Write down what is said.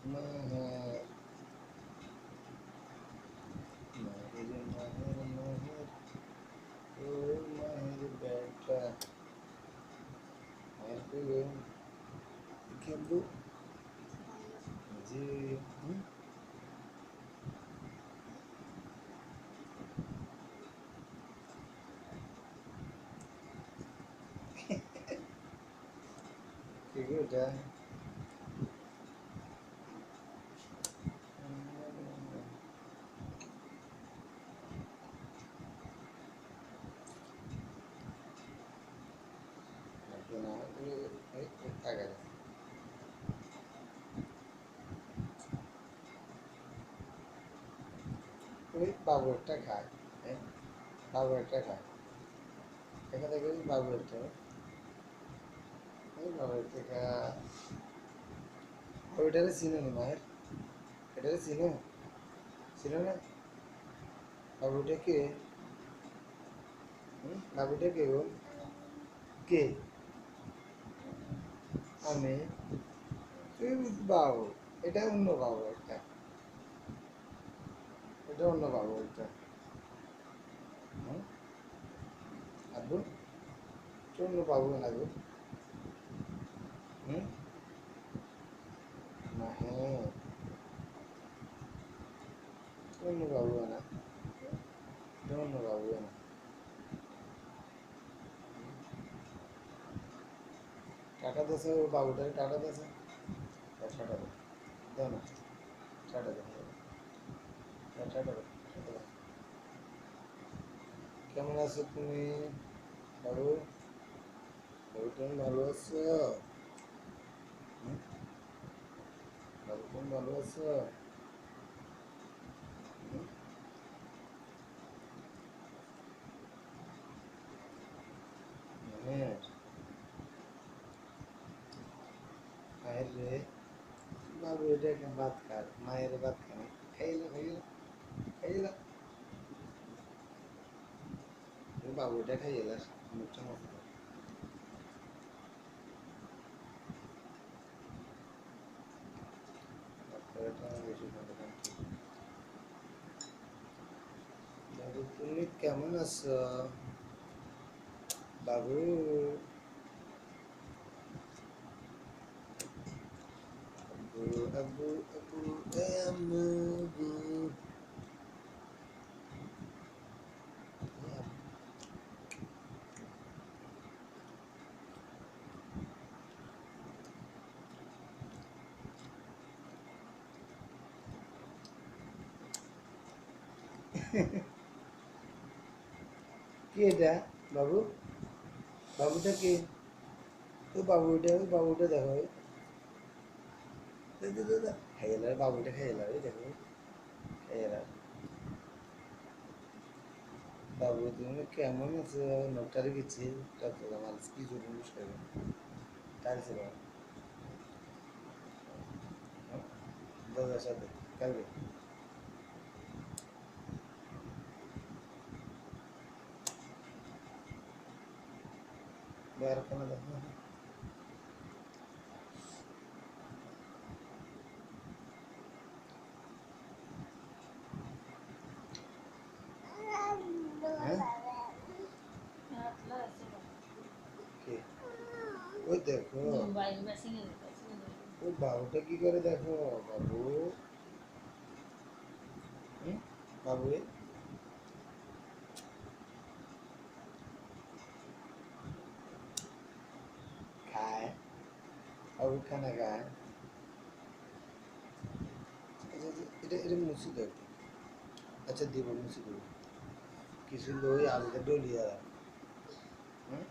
মাহের মাহের মাহের মাহের ও মাহের বেটা মাহের কই কেবু জি কি গোটা না এই টাকা ওই বাবু একটা খায় হ্যাঁ বাবু একটা খায় এখান থেকে ওই বাবু একটা ওই বাবু একটা ওইটারে চিনো নি মায়ের এটারে চিনো চিনো না বাবুটা কে বাবুটা কে গো কে আমি তুই বাবু এটা অন্য বাবু একটা এটা অন্য বাবু একটা আব্বু এটা অন্য বাবু না গো না হ্যাঁ অন্য বাবু না এটা অন্য বাবু না টাটা দেশে ওই বাবুটাকে টাটা দেশে টাটা দে দাও না টাটা দে টাটা দে কেমন আছো তুমি বাবু বাবু তুমি ভালো আছো বাবু তুমি ভালো আছো হ্যাঁ মায়ের রে বাবু এটা একটা ভাত খার মায়ের ভাত খানে খাইলো খাইলো খাইলো বাবু এটা খাইলো মুখটা মতো বেশি ভালো বাবু তুমি কেমন আছো বাবু আবু আবু আবু আবু কি এটা বাবু বাবুটা কি ওই বাবুটা দেখো খাইলার বাবুটা খাইলার দেখো খাইলার বাবু তুমি কেমন আছো নোটারে গেছি চট্টগ্রাম আজ কি জরুরি বিষয় তাই ছিল দাদার সাথে কালকে বের কোনো দেখো হ্যাঁ কি ওই দেখো ওই বাবুটা কি করে দেখো বাবু বাবু খায় বাবু খানা খায় এটা এটা মুছি দেব আচ্ছা দিব মুছি দেব কিছু লই আলুটা ডলিয়া হুম